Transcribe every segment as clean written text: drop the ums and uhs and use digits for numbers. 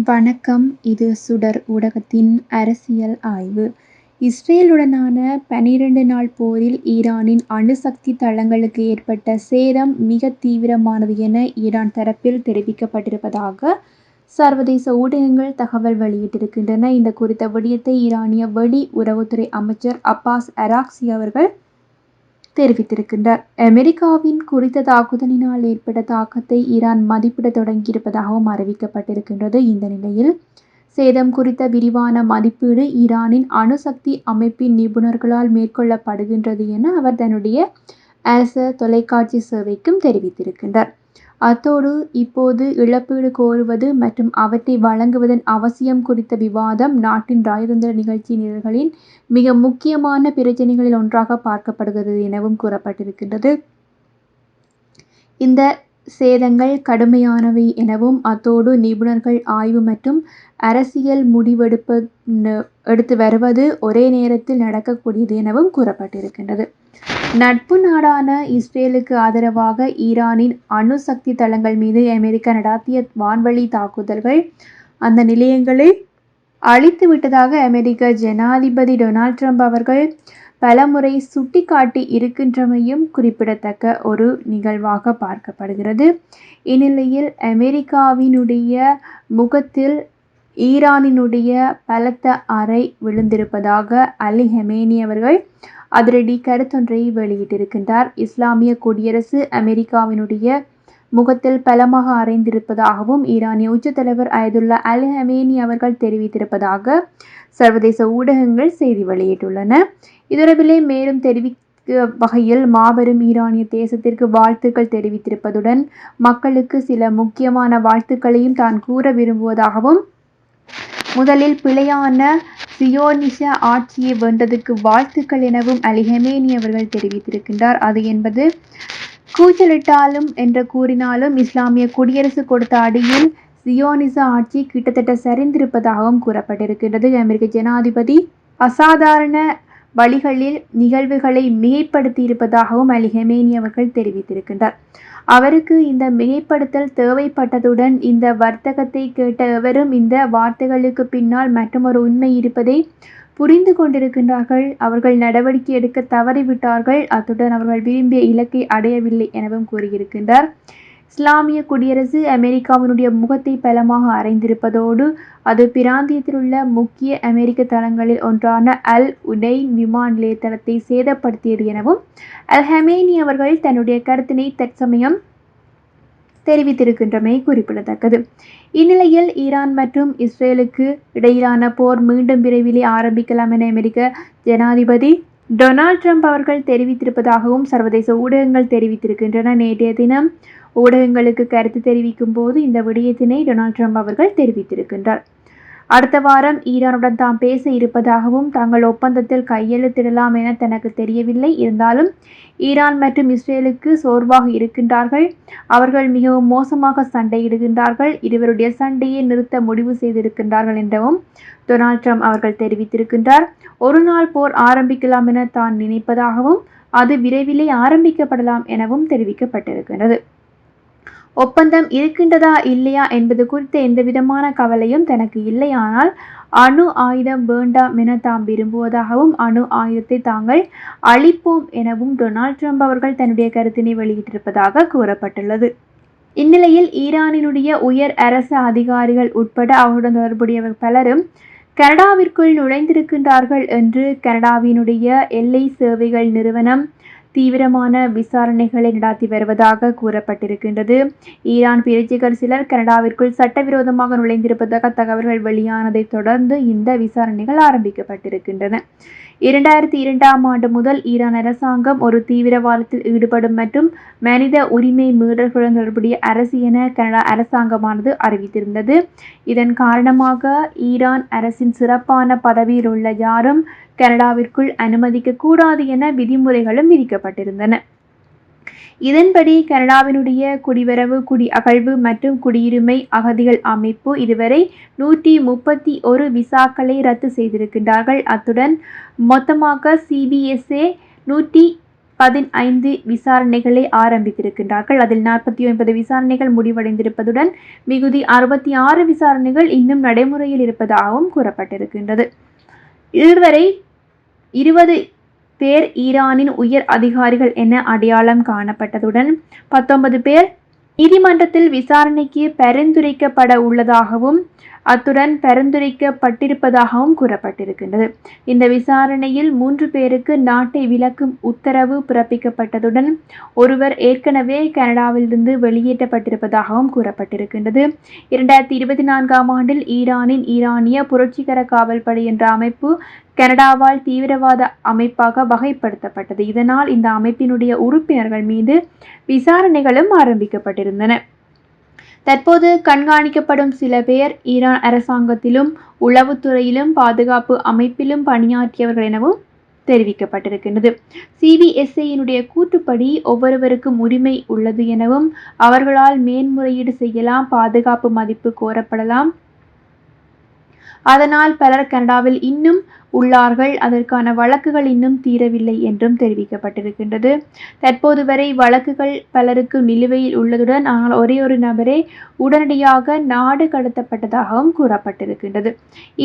வணக்கம். இது சுடர் ஊடகத்தின் அரசியல் ஆய்வு. இஸ்ரேலுடனான 12 நாள் போரில் ஈரானின் அணுசக்தி தளங்களுக்கு ஏற்பட்ட சேதம் மிக தீவிரமானது என ஈரான் தரப்பில் தெரிவிக்கப்பட்டிருப்பதாக சர்வதேச ஊடகங்கள் தகவல் வெளியிட்டிருக்கின்றன. இந்த குறித்த விடயத்தை ஈரானிய வெளி உறவுத்துறை அமைச்சர் அப்பாஸ் அராக்சி அவர்கள் தெரிவித்திருக்கின்றார். அமெரிக்காவின் குறித்த தாக்குதலினால் ஏற்பட்ட தாக்கத்தை ஈரான் மதிப்பிட தொடங்கியிருப்பதாகவும் அறிவிக்கப்பட்டிருக்கின்றது. இந்த நிலையில் சேதம் குறித்த விரிவான மதிப்பீடு ஈரானின் அணுசக்தி அமைப்பின் நிபுணர்களால் மேற்கொள்ளப்படுகின்றது என அவர் தன்னுடைய அரச தொலைக்காட்சி சேவைக்கும் தெரிவித்திருக்கின்றார். அத்தோடு இப்போது இழப்பீடு கோருவது மற்றும் அவற்றை வழங்குவதன் அவசியம் குறித்த விவாதம் நாட்டின் ராஜதந்திர நிகழ்ச்சி நிரல்களின் மிக முக்கியமான பிரச்சினைகளில் ஒன்றாக பார்க்கப்படுகிறது எனவும் கூறப்பட்டிருக்கின்றது. இந்த சேதங்கள் கடுமையானவை எனவும் அத்தோடு நிபுணர்கள் ஆய்வு மற்றும் அரசியல் முடிவெடுப்பு எடுத்து வருவது ஒரே நேரத்தில் நடக்கக்கூடியது எனவும் கூறப்பட்டிருக்கின்றது. நட்பு நாடான இஸ்ரேலுக்கு ஆதரவாக ஈரானின் அணுசக்தி தளங்கள் மீது அமெரிக்கா நடாத்திய வான்வழி தாக்குதல்கள் அந்த நிலையங்களை அழித்துவிட்டதாக அமெரிக்க ஜனாதிபதி டொனால்ட் ட்ரம்ப் அவர்கள் பலமுறை சுட்டிக்காட்டி இருக்கின்றமையும் குறிப்பிடத்தக்க ஒரு நிகழ்வாக பார்க்கப்படுகிறது. இந்நிலையில் அமெரிக்காவினுடைய முகத்தில் ஈரானினுடைய பலத்த அறை விழுந்திருப்பதாக அலி ஹமேனி அவர்கள் அதிரடி கருத்தொன்றை வெளியிட்டிருக்கின்றார். இஸ்லாமிய குடியரசு அமெரிக்காவினுடைய முகத்தில் பலமாக அறைந்திருப்பதாகவும் ஈரானிய உச்ச தலைவர் அயதுல்லா அலி ஹமேனி அவர்கள் தெரிவித்திருப்பதாக சர்வதேச ஊடகங்கள் செய்தி வெளியிட்டுள்ளன. இதுவரையிலே மேலும் தெரிவிக்க வகையில் மாபெரும் ஈரானிய தேசத்திற்கு வாழ்த்துக்கள் தெரிவித்திருப்பதுடன் மக்களுக்கு சில முக்கியமான வாழ்த்துக்களையும் தான் கூற விரும்புவதாகவும் முதலில் பிழையான சியோனிச ஆட்சியை வென்றதுக்கு வாழ்த்துக்கள் எனவும் அலி ஹமேனி அவர்கள் தெரிவித்திருக்கின்றார். அது என்பது கூச்சலிட்டாலும் என்று கூறினாலும் இஸ்லாமிய குடியரசு கொடுத்த அடியில் சியோனிச ஆட்சி கிட்டத்தட்ட சரிந்திருப்பதாகவும் கூறப்பட்டிருக்கின்றது. அமெரிக்க ஜனாதிபதி அசாதாரண வழிகளில் நிகழ்வுகளை மிகைப்படுத்தியிருப்பதாகவும் அலி ஹமேனி அவர்கள் தெரிவித்திருக்கின்றார். அவருக்கு இந்த மிகைப்படுத்தல் தேவைப்பட்டதுடன் இந்த வர்த்தகத்தை கேட்ட எவரும் இந்த வார்த்தைகளுக்கு பின்னால் மற்றொரு உண்மை இருப்பதை புரிந்து கொண்டிருக்கின்றார்கள். அவர்கள் நடவடிக்கை எடுக்க தவறிவிட்டார்கள். அத்துடன் அவர்கள் விரும்பிய இலக்கை அடையவில்லை எனவும் கூறியிருக்கின்றார். இஸ்லாமிய குடியரசு அமெரிக்காவினுடைய முகத்தை பலமாக அறைந்திருப்பதோடு அது பிராந்தியத்தில் உள்ள முக்கிய அமெரிக்க தளங்களில் ஒன்றான அல் உடைன் விமான நிலைய தளத்தை சேதப்படுத்தியது எனவும் அல் ஹமேனி அவர்கள் தன்னுடைய கருத்தினை தற்சமயம் தெரிவித்திருக்கின்றமை குறிப்பிடத்தக்கது. இந்நிலையில் ஈரான் மற்றும் இஸ்ரேலுக்கு இடையிலான போர் மீண்டும் விரைவிலே ஆரம்பிக்கலாம் என அமெரிக்க ஜனாதிபதி டொனால்ட் ட்ரம்ப் அவர்கள் தெரிவித்திருப்பதாகவும் சர்வதேச ஊடகங்கள் தெரிவித்திருக்கின்றன. நேற்றைய தினம் ஊடகங்களுக்கு கருத்து தெரிவிக்கும் போது இந்த விடயத்தினை டொனால்ட் ட்ரம்ப் அவர்கள் தெரிவித்திருக்கின்றார். அடுத்த வாரம் ஈரானுடன் தாம் பேச இருப்பதாகவும் தாங்கள் ஒப்பந்தத்தில் கையெழுத்திடலாம் என தனக்கு தெரியவில்லை. இருந்தாலும் ஈரான் மற்றும் இஸ்ரேலுக்கு சோர்வாக இருக்கின்றார்கள். அவர்கள் மிகவும் மோசமாக சண்டையிடுகின்றார்கள். இருவருடைய சண்டையை நிறுத்த முடிவு செய்திருக்கின்றார்கள் என்றவும் டொனால்ட் ட்ரம்ப் அவர்கள் தெரிவித்திருக்கின்றார். ஒரு நாள் போர் ஆரம்பிக்கலாம் என தான் நினைப்பதாகவும் அது விரைவிலே ஆரம்பிக்கப்படலாம் எனவும் தெரிவிக்கப்பட்டிருக்கின்றது. ஒப்பந்தம் இருக்கின்றதா இல்லையா என்பது குறித்த எந்தவிதமான கவலையும் தனக்கு இல்லை. ஆனால் அணு ஆயுதம் வேண்டாம் என தாம் விரும்புவதாகவும் அணு ஆயுதத்தை தாங்கள் அழிப்போம் எனவும் டொனால்ட் ட்ரம்ப் அவர்கள் தன்னுடைய கருத்தினை வெளியிட்டிருப்பதாக கூறப்பட்டுள்ளது. இந்நிலையில் ஈரானினுடைய உயர் அரசு அதிகாரிகள் உட்பட அவருடன் தொடர்புடையவர் பலரும் கனடாவிற்குள் நுழைந்திருக்கின்றார்கள் என்று கனடாவினுடைய எல்லை சேவைகள் நிறுவனம் தீவிரமான விசாரணைகளை நடாத்தி வருவதாக கூறப்பட்டிருக்கின்றது. ஈரான் பிரஜைகள் சிலர் கனடாவிற்குள் சட்டவிரோதமாக நுழைந்திருப்பதாக தகவல்கள் வெளியானதை தொடர்ந்து இந்த விசாரணைகள் ஆரம்பிக்கப்பட்டிருக்கின்றன. 2002ஆம் ஆண்டு முதல் ஈரான் அரசாங்கம் ஒரு தீவிரவாதத்தில் ஈடுபடும் மற்றும் மனித உரிமை மீறல்களுடன் தொடர்புடைய அரசு என கனடா அரசாங்கமானது அறிவித்திருந்தது. இதன் காரணமாக ஈரான் அரசின் சிறப்பான பதவியில் உள்ள யாரும் கனடாவிற்குள் அனுமதிக்க கூடாது என விதிமுறைகளும் விதிக்கப்பட்டிருந்தன. இதன்படி கனடாவினுடைய குடிவரவு குடி அகழ்வு மற்றும் குடியுரிமை அகதிகள் அமைப்பு இதுவரை 131 விசாக்களை ரத்து செய்திருக்கின்றார்கள். அத்துடன் மொத்தமாக CBSA 15 விசாரணைகளை ஆரம்பித்திருக்கின்றார்கள். அதில் 49 விசாரணைகள் முடிவடைந்திருப்பதுடன் மிகுதி 66 விசாரணைகள் இன்னும் நடைமுறையில் இருப்பதாகவும் கூறப்பட்டிருக்கின்றது. இதுவரை 20 பேர் ஈரானின் உயர் அதிகாரிகள் என அடையாளம் காணப்பட்டதுடன் 19 பேர் நீதிமன்றத்தில் விசாரணைக்கு பரிந்துரைக்கப்பட உள்ளதாகவும் அத்துடன் பரிந்துரைக்கப்பட்டிருப்பதாகவும் கூறப்பட்டிருக்கின்றது. இந்த விசாரணையில் 3 பேருக்கு நாட்டை விலக்கும் உத்தரவு பிறப்பிக்கப்பட்டதுடன் ஒருவர் ஏற்கனவே கனடாவிலிருந்து வெளியேற்றப்பட்டிருப்பதாகவும் கூறப்பட்டிருக்கின்றது. 2024ஆம் ஆண்டில் ஈரானின் ஈரானிய புரட்சிகர காவல்படை என்ற அமைப்பு கனடாவால் தீவிரவாத அமைப்பாக வகைப்படுத்தப்பட்டது. இதனால் இந்த அமைப்பினுடைய உறுப்பினர்கள் மீது விசாரணைகளும் ஆரம்பிக்கப்பட்டிருந்தன. தற்போது கண்காணிக்கப்படும் சில பேர் ஈரான் அரசாங்கத்திலும் உளவுத்துறையிலும் பாதுகாப்பு அமைப்பிலும் பணியாற்றியவர்கள் எனவும் தெரிவிக்கப்பட்டிருக்கின்றது. சிபிஎஸ்ஐயினுடைய கூற்றுப்படி ஒவ்வொருவருக்கும் உரிமை உள்ளது எனவும் அவர்களால் மேன்முறையீடு செய்யலாம், பாதுகாப்பு மதிப்பு கோரப்படலாம், அதனால் பலர் கனடாவில் இன்னும் உள்ளார்கள், அதற்கான வழக்குகள் இன்னும் தீரவில்லை என்றும் தெரிவிக்கப்பட்டிருக்கின்றது. தற்போது வரை வழக்குகள் பலருக்கு நிலுவையில் உள்ளதுடன் ஆனால் ஒரே ஒரு நபரே உடனடியாக நாடு கடத்தப்பட்டதாகவும் கூறப்பட்டிருக்கின்றது.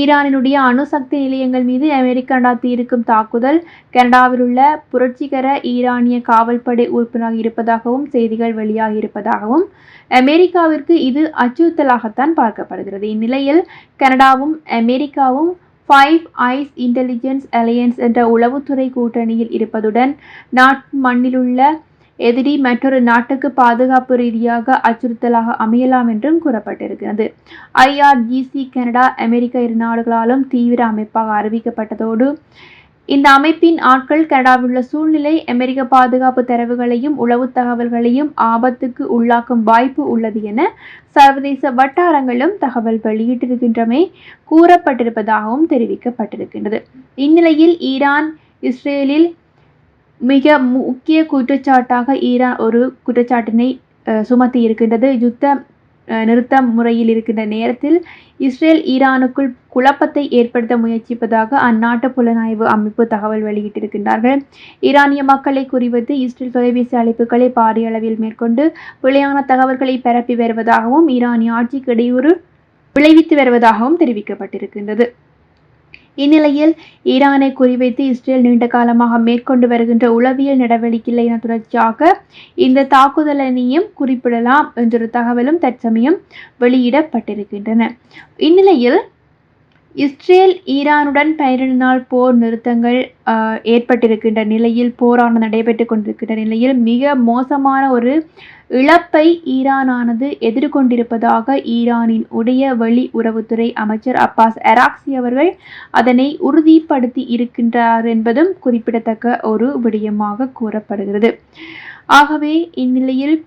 ஈரானினுடைய அணுசக்தி நிலையங்கள் மீது அமெரிக்கா நடத்தியிருக்கும் தாக்குதல் கனடாவில் உள்ள புரட்சிகர ஈரானிய காவல்படை உறுப்பினராக இருப்பதாகவும் செய்திகள் வெளியாகியிருப்பதாகவும் அமெரிக்காவிற்கு இது அச்சுறுத்தலாகத்தான் பார்க்கப்படுகிறது. இந்நிலையில் கனடாவும் அமெரிக்காவும் ஃபைவ் ஐஸ் இன்டெலிஜென்ஸ் அலையன்ஸ் என்ற உளவுத்துறை கூட்டணியில் இருப்பதுடன் நாட்டு மண்ணிலுள்ள எதிரி மற்றொரு நாட்டுக்கு பாதுகாப்பு ரீதியாக அச்சுறுத்தலாக அமையலாம் என்றும் கூறப்பட்டிருக்கிறது. IRGC கனடா அமெரிக்கா இரு நாடுகளாலும் தீவிர அமைப்பாக அறிவிக்கப்பட்டதோடு இந்த அமைப்பின் ஆட்கள் கனடாவில் உள்ள சூழ்நிலை அமெரிக்க பாதுகாப்பு தரவுகளையும் உளவு தகவல்களையும் ஆபத்துக்கு உள்ளாக்கும் வாய்ப்பு உள்ளது என சர்வதேச வட்டாரங்களும் தகவல் வெளியிட்டிருக்கின்றமை கூறப்பட்டிருப்பதாகவும் தெரிவிக்கப்பட்டிருக்கின்றது. இந்நிலையில் ஈரான் இஸ்ரேலில் மிக முக்கிய குற்றச்சாட்டாக ஈரான் ஒரு குற்றச்சாட்டினை சுமத்தி இருக்கின்றது. யுத்த நிறுத்த முறையில் இருக்கின்ற நேரத்தில் இஸ்ரேல் ஈரானுக்குள் குழப்பத்தை ஏற்படுத்த முயற்சிப்பதாக அந்நாட்டு புலனாய்வு அமைப்பு தகவல் வெளியிட்டிருக்கின்றார்கள். ஈரானிய மக்களை குறிவைத்து இஸ்ரேல் தொலைபேசி அழைப்புகளை பாரிய அளவில் மேற்கொண்டு பிழையான தகவல்களை பரப்பி வருவதாகவும் ஈரானிய ஆட்சிக்கு இடையூறு விளைவித்து வருவதாகவும் தெரிவிக்கப்பட்டிருக்கின்றது. இந்நிலையில் ஈரானை குறிவைத்து இஸ்ரேல் நீண்ட காலமாக மேற்கொண்டு வருகின்ற உளவியல் நடவடிக்கைகளின் தொடர்ச்சியாக இந்த தாக்குதலினையும் குறிப்பிடலாம் என்ற தகவலும் தற்சமயம் வெளியிடப்பட்டிருக்கின்றன. இந்நிலையில் இஸ்ரேல் ஈரானுடன் 12 நாள் போர் நிறுத்தங்கள் ஏற்பட்டிருக்கின்ற நிலையில் போரானது நடைபெற்றுக் கொண்டிருக்கின்ற நிலையில் மிக மோசமான ஒரு இழப்பை ஈரானானது எதிர்கொண்டிருப்பதாக ஈரானின் உடைய வெளியுறவுத்துறை அமைச்சர் அப்பாஸ் அராக்சி அவர்கள் அதனை உறுதிப்படுத்தி இருக்கின்றார் என்பதும் குறிப்பிடத்தக்க ஒரு விடயமாக கூறப்படுகிறது. ஆகவே இந்நிலையில்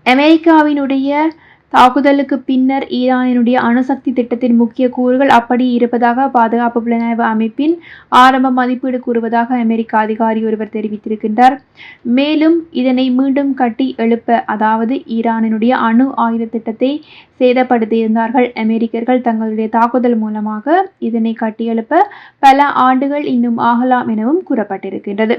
அமெரிக்காவினுடைய தாக்குதலுக்கு பின்னர் ஈரானினுடைய அணுசக்தி திட்டத்தின் முக்கிய கூறுகள் அப்படி இருப்பதாக பாதுகாப்பு புலனாய்வு அமைப்பின் ஆரம்ப மதிப்பீடு கூறுவதாக அமெரிக்க அதிகாரி ஒருவர் தெரிவித்திருக்கின்றார். மேலும் இதனை மீண்டும் கட்டி எழுப்ப, அதாவது ஈரானினுடைய அணு ஆயுத திட்டத்தை சேதப்படுத்தியிருந்தார்கள் அமெரிக்கர்கள் தங்களுடைய தாக்குதல் மூலமாக, இதனை கட்டியெழுப்ப பல ஆண்டுகள் இன்னும் ஆகலாம் எனவும் கூறப்பட்டிருக்கின்றது.